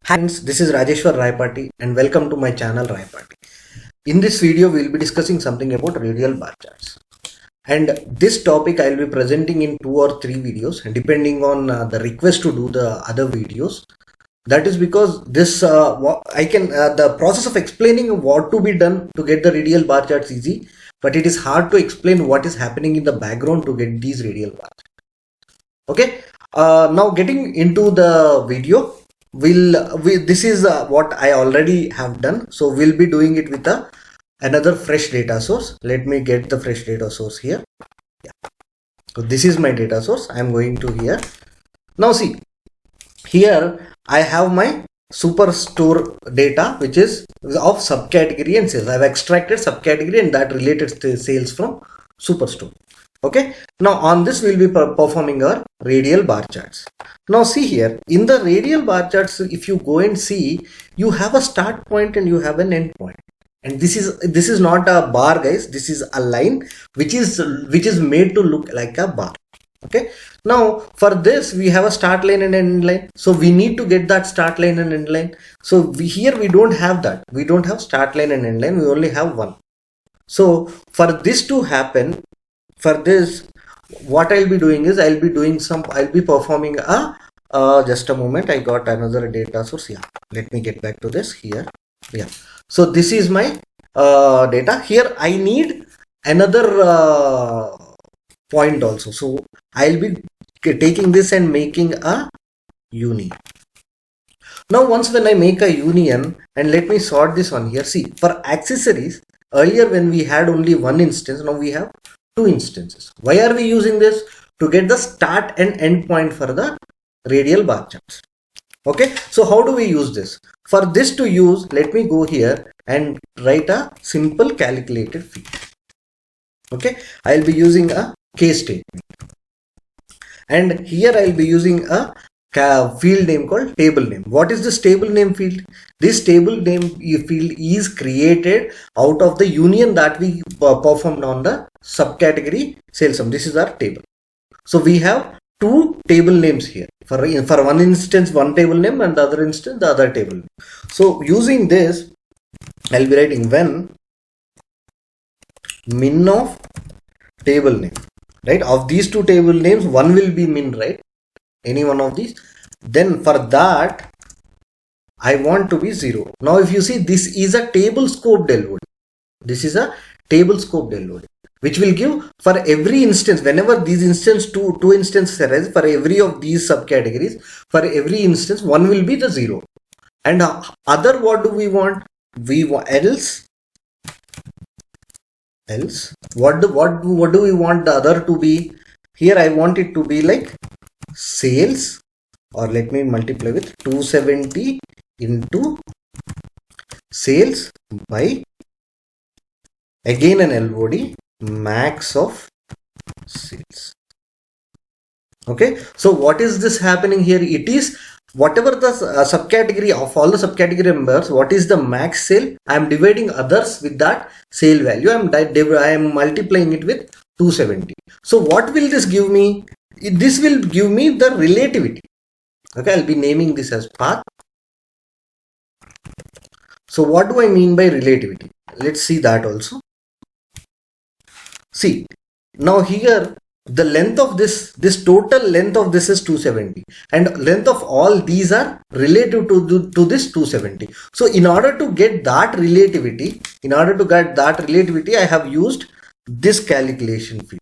Hi friends, this is Rajeshwar Raipati and welcome to my channel Raipati. In this video, we will be discussing something about radial bar charts. And this topic I will be presenting in 2 or 3 videos depending on the request to do the other videos. That is because this the process of explaining what to be done to get the radial bar charts easy, but it is hard to explain what is happening in the background to get these radial bar charts. Okay, now getting into the video, this is what I already have done, so we'll be doing it with another fresh data source. Let me get the fresh data source here. Yeah. So this is my data source. I'm going to here. Now see, here I have my superstore data, which is of subcategory and sales. I've extracted subcategory and that related sales from superstore. Okay, now on this we'll be performing our radial bar charts. Now see here, in the radial bar charts, if you go and see, you have a start point and you have an end point. And this is not a bar, guys. This is a line which is made to look like a bar. Okay, now for this we have a start line and end line, so we need to get that start line and end line. So here we don't have that. We don't have start line and end line. We only have one. So for this to happen, for this, what I'll be doing is I'll be performing a just a moment, I got another data source. Yeah, let me get back to this here. Yeah, so this is my data. Here I need another point also, so I'll be taking this and making a union. Now once when I make a union, and let me sort this one here. See, for accessories, earlier when we had only one instance, now we have two instances. Why are we using this? To get the start and end point for the radial bar charts. Okay, so how do we use this? For this to use, let me go here and write a simple calculated field. Okay, I'll be using a case statement, and here I'll be using a field name called table name. What is this table name field? This table name field is created out of the union that we performed on the subcategory sales sum. This is our table. So we have two table names here. For one instance, one table name, and the other instance, the other table name. So using this, I'll be writing when min of table name, right? Of these two table names, one will be min, right? Any one of these. Then for that, I want to be 0. Now if you see, this is a table scoped LOD. This is a table scoped LOD, which will give for every instance, whenever these two instances arise, for every of these subcategories, for every instance, one will be the 0. And other, what do we want? We want else what do we want the other to be? Here I want it to be like sales, or let me multiply with 270 into sales by again an LOD max of sales. Okay, so what is this happening here? It is whatever the subcategory of all the subcategory members, what is the max sale, I am dividing others with that sale value. I am multiplying it with 270. So what will this give me? This will give me the relativity. Okay, I'll be naming this as path. So what do I mean by relativity? Let's see that also. See, now here the length of this total length of this is 270, and length of all these are relative to this 270. So in order to get that relativity, I have used this calculation field.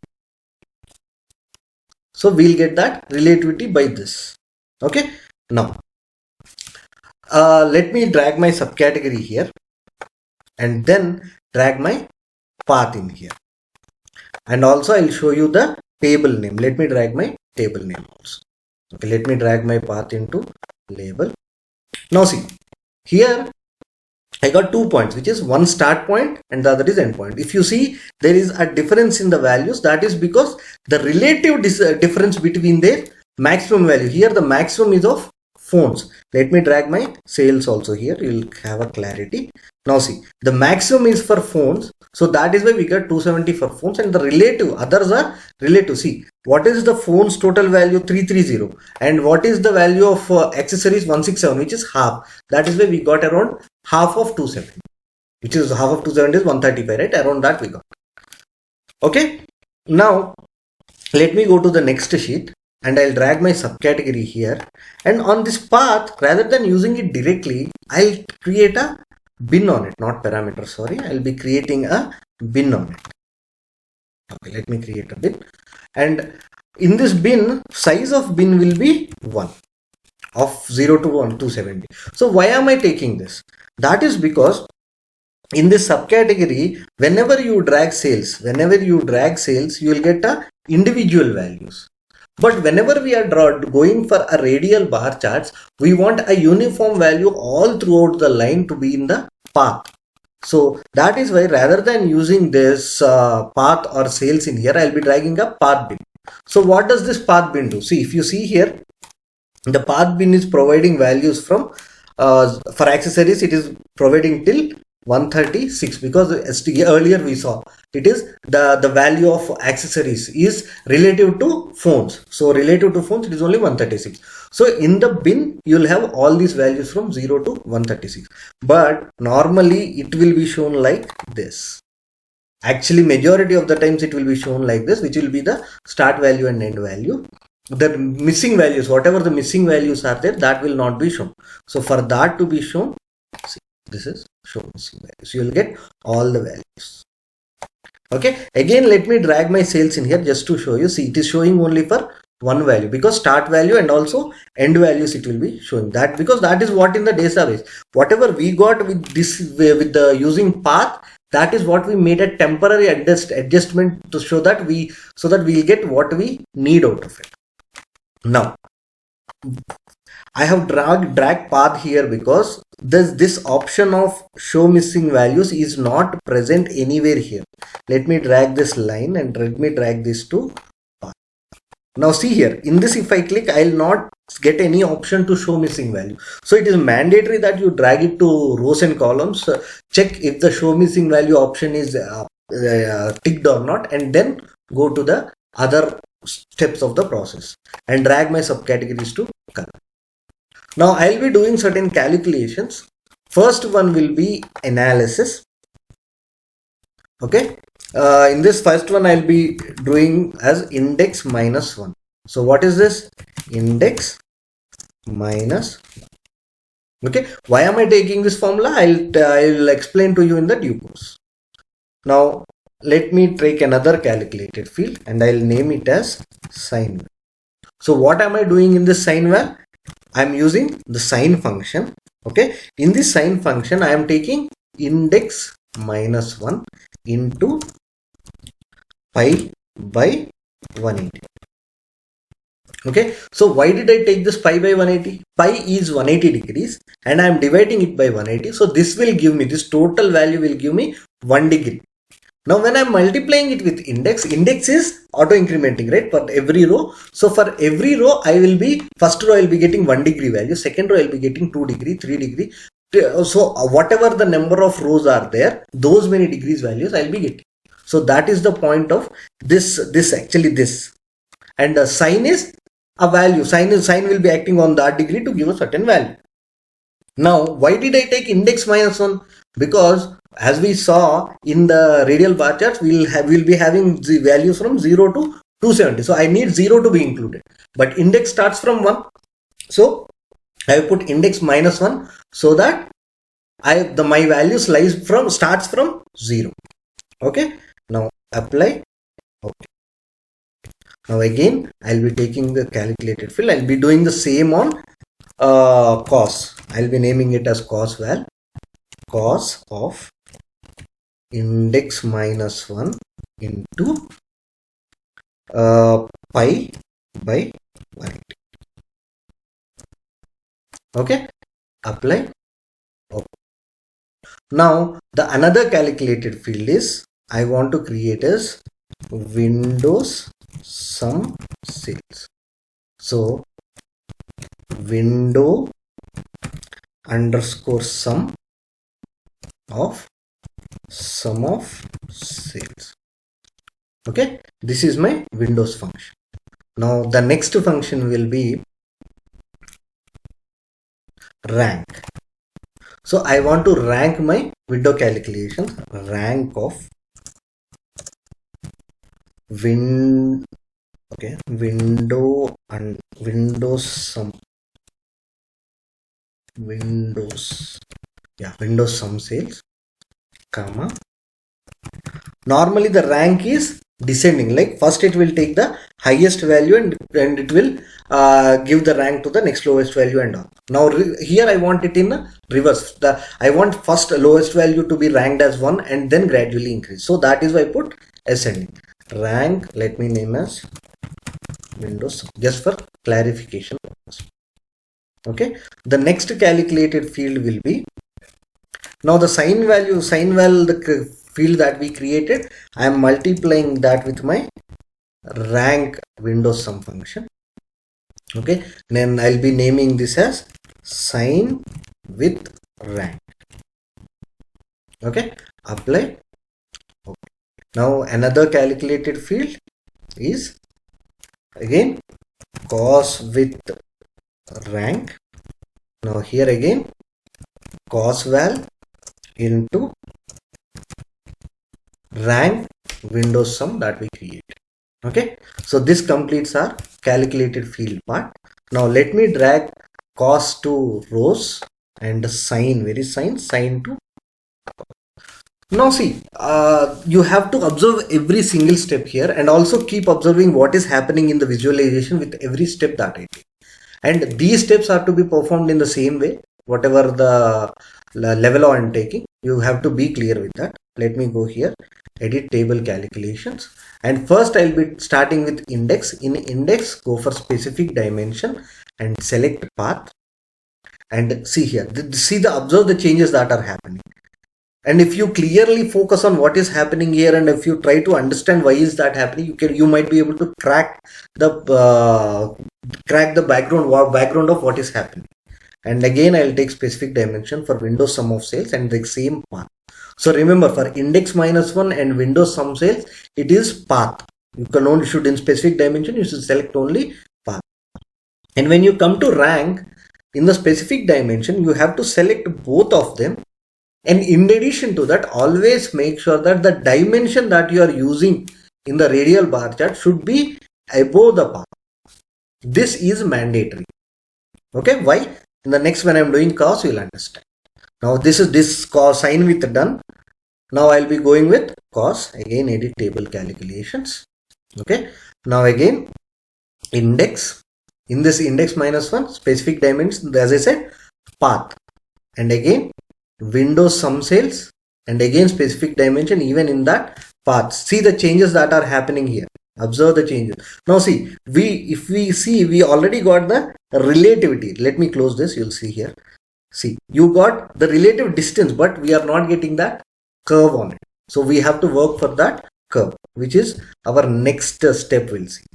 So we'll get that relativity by this. Okay, now let me drag my subcategory here and then drag my path in here, and also I'll show you the table name. Let me drag my table name also. Okay, let me drag my path into label. Now see, here I got 2 points, which is one start point and the other is end point. If you see, there is a difference in the values. That is because the relative difference between their maximum value. Here the maximum is of phones. Let me drag my sales also here. You'll have a clarity. Now see, the maximum is for phones. So that is why we got 270 for phones, and the relative, others are relative. See, what is the phones total value? 330, and what is the value of accessories? 167, which is half. That is why we got around half of 270, which is half of 270 is 135, right? Around that we got. Okay. Now let me go to the next sheet, and I'll drag my subcategory here, and on this path, rather than using it directly, I'll create a bin on it, not parameter, sorry. I'll be creating a bin on it. Okay, let me create a bin, and in this bin, size of bin will be 1, of 0 to 1, 270. So why am I taking this? That is because in this subcategory, whenever you drag sales, you will get a individual values. But whenever we are going for a radial bar charts, we want a uniform value all throughout the line to be in the path. So that is why, rather than using this path or sales in here, I'll be dragging a path bin. So what does this path bin do? See, if you see here, the path bin is providing values from for accessories, it is providing till 136, because earlier we saw it is the value of accessories is relative to phones. So relative to phones, it is only 136. So in the bin, you'll have all these values from 0 to 136. But normally it will be shown like this. Actually, majority of the times it will be shown like this, which will be the start value and end value. The missing values, whatever the missing values are there, that will not be shown. So for that to be shown, see, this is show missing values. You will get all the values. Okay, again let me drag my sales in here just to show you. See, it is showing only for one value, because start value and also end values it will be showing that, because that is what in the database, whatever we got with this with the using path, that is what we made a temporary adjustment to show that we'll get what we need out of it. Now I have drag path here because this option of show missing values is not present anywhere here. Let me drag this line and let me drag this to path. Now see here, in this if I click, I'll not get any option to show missing value. So it is mandatory that you drag it to rows and columns, check if the show missing value option is ticked or not, and then go to the other steps of the process and drag my subcategories to column. Now I'll be doing certain calculations. First one will be analysis. Okay, in this first one I'll be doing as index minus 1. So what is this? Index minus 1. Okay, why am I taking this formula? I'll explain to you in the due course. Now let me take another calculated field and I'll name it as sine. So what am I doing in this sine val? I'm using the sine function. Okay, in this sine function I am taking index minus 1 into pi by 180. Okay, so why did I take this pi by 180? Pi is 180 degrees and I am dividing it by 180. So this will give me, this total value will give me 1 degree. Now when I'm multiplying it with index is auto incrementing, right, for every row. So for every row I will be, first row I will be getting 1 degree value, second row I will be getting 2 degree, 3 degree. So whatever the number of rows are there, those many degrees values I will be getting. So that is the point of this actually this. And the sine is a value, sine will be acting on that degree to give a certain value. Now why did I take index minus 1? Because as we saw in the radial bar charts, we'll be having the values from 0 to 270. So I need 0 to be included, but index starts from 1. So I put index minus 1 so that my value starts from 0. Okay, now apply. Okay, now again I'll be taking the calculated field. I'll be doing the same on cos. I'll be naming it as cos val, cos of index minus 1 into pi by 180. Okay, apply. Okay. Now the another calculated field is I want to create as Windows sum sales. So window underscore sum of sales. Okay, this is my Windows function. Now the next function will be rank. So I want to rank my window calculations. Rank of window and Windows sum sales, comma. Normally the rank is descending, like first it will take the highest value and it will give the rank to the next lowest value and all. Now here I want it in reverse. I want first lowest value to be ranked as 1 and then gradually increase. So that is why I put ascending. Rank, let me name as Windows, just for clarification. Okay, the next calculated field will be, now the sign val, the field that we created, I am multiplying that with my rank Windows sum function. Okay, then I'll be naming this as sign with rank. Okay, apply. Okay. Now another calculated field is again cos with rank. Now here again cos val into rank Windows sum that we create. Okay, so this completes our calculated field part. Now let me drag cos to rows and sine, where is sine to. Now see, you have to observe every single step here and also keep observing what is happening in the visualization with every step that I take. And these steps are to be performed in the same way, whatever the level I'm taking. You have to be clear with that. Let me go here, edit table calculations, and first I'll be starting with index. In index, go for specific dimension and select path, and see here, observe the changes that are happening. And if you clearly focus on what is happening here, and if you try to understand why is that happening, you might be able to crack the background of what is happening. And again, I'll take specific dimension for Windows sum of sales and the same path. So remember, for index -1 and Windows sum sales, it is path. You can only should in specific dimension, you should select only path. And when you come to rank in the specific dimension, you have to select both of them. And in addition to that, always make sure that the dimension that you are using in the radial bar chart should be above the path. This is mandatory. Okay, why? In the next, when I'm doing cos, you'll understand. Now this cos sine with done. Now I'll be going with cos. Again, edit table calculations. Okay. Now again, index. In this index -1, specific dimension, as I said, path. And again, Windows sum sales, and again specific dimension even in that path. See the changes that are happening here. Observe the changes. Now see, we already got the relativity. Let me close this. You'll see here. See, you got the relative distance, but we are not getting that curve on it. So we have to work for that curve, which is our next step. We'll see.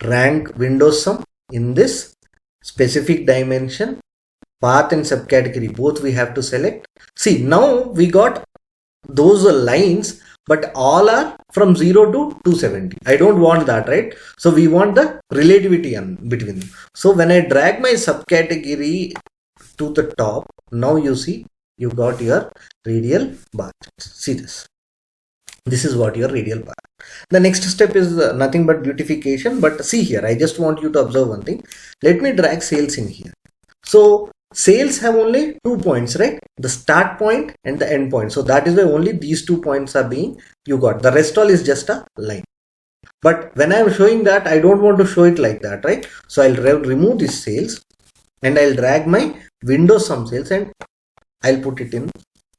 Rank Windows sum in this specific dimension, path and subcategory, both we have to select. See, now we got those lines, but all are from 0 to 270. I don't want that, right? So we want the relativity between them. So when I drag my subcategory to the top, now you see you got your radial bar charts. See this. This is what your radial bar. The next step is nothing but beautification. But see here, I just want you to observe one thing. Let me drag sales in here. So sales have only 2 points, right? The start point and the end point. So that is why only these 2 points are being you got. The rest all is just a line. But when I am showing that, I don't want to show it like that, right? So I'll remove this sales and I'll drag my Windows sum sales and I'll put it in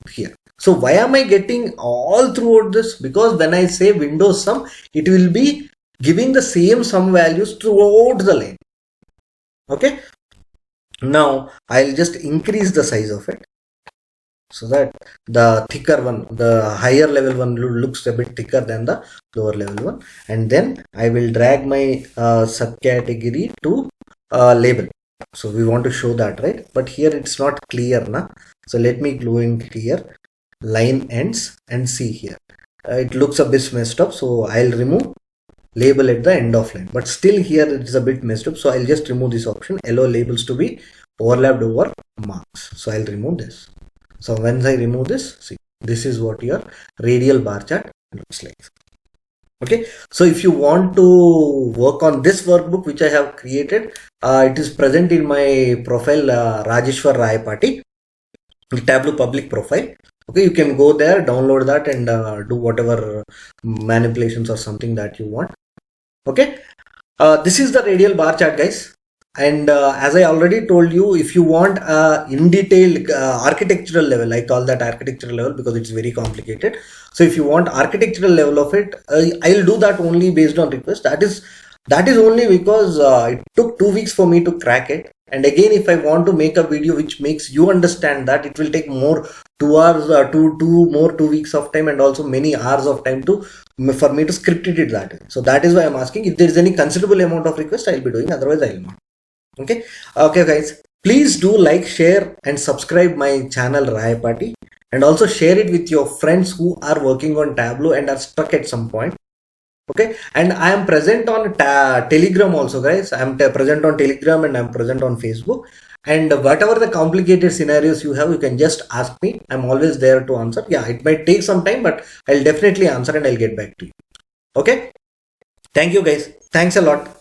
here. So why am I getting all throughout this? Because when I say Windows sum, it will be giving the same sum values throughout the line. Okay. Now I'll just increase the size of it so that the thicker one, the higher level one looks a bit thicker than the lower level one. And then I will drag my subcategory to label. So we want to show that, right? But here it's not clear na. So let me go in here, line ends, and see here. It looks a bit messed up, so I'll remove label at the end of line, but still here it is a bit messed up, so I'll just remove this option, allow labels to be overlapped over marks. So I'll remove this. So once I remove this, see, this is what your radial bar chart looks like. Okay, so if you want to work on this workbook which I have created, it is present in my profile, Rajeshwar Rayapati, Tableau public profile. Okay, you can go there, download that, and do whatever manipulations or something that you want. Okay, this is the radial bar chart, guys. And as I already told you, if you want in detail architectural level, I call that architectural level because it's very complicated. So if you want architectural level of it, I'll do that only based on request. That is only because it took 2 weeks for me to crack it. And again, if I want to make a video which makes you understand that, it will take more 2 hours, 2 weeks of time, and also many hours of time for me to script it that way. So that is why I'm asking. If there is any considerable amount of request, I'll be doing. Otherwise, I will not. Okay. Okay, guys. Please do like, share, and subscribe my channel Rayapati, and also share it with your friends who are working on Tableau and are stuck at some point. Okay, and I am present on Telegram also, guys. I am present on Telegram, and I am present on Facebook. And whatever the complicated scenarios you have, you can just ask me. I'm always there to answer. Yeah, it might take some time, but I'll definitely answer and I'll get back to you. Okay. Thank you, guys. Thanks a lot.